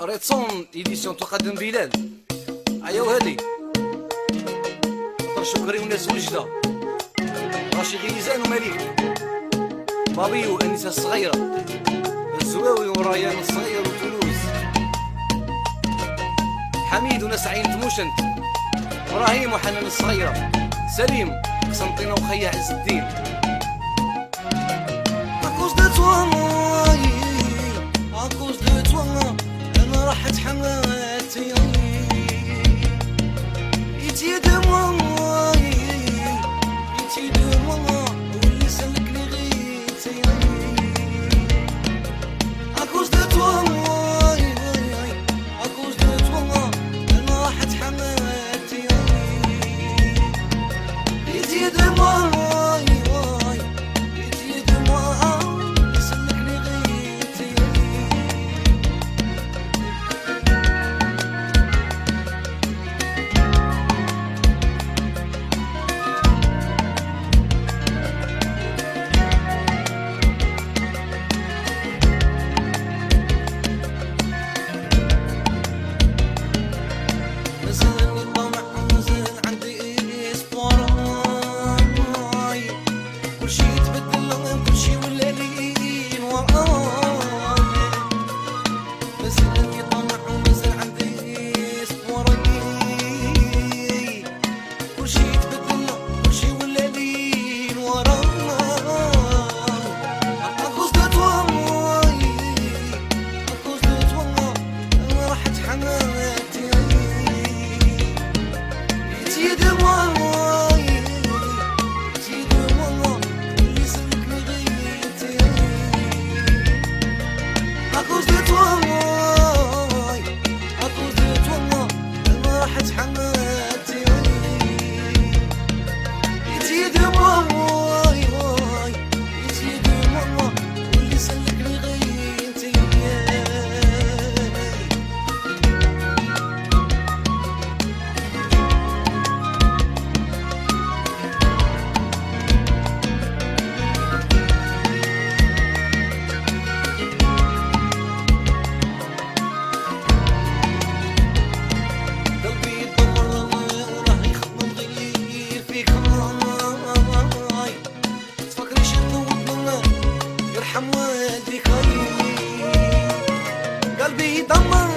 ريتسون ايديسيون تقدم بلال. ايوا هادي شكري وناس وجده راشي غيزان ومليك بابيو انسه الصغيره الزواوي وريان الصغير وتولوز حميد وناس عين تموشنت ابراهيم وحنان الصغيره سليم قسنطينه وخيا عز الدين. عكوز دو توا عكوز دو توا انا راحت حماتي يتي دموع يتي دموع واللي سلكني غيتي عكوز دو توا عكوز دو توا انا راحت حماتي يتي دموع يرحم والديك قلبي يدمر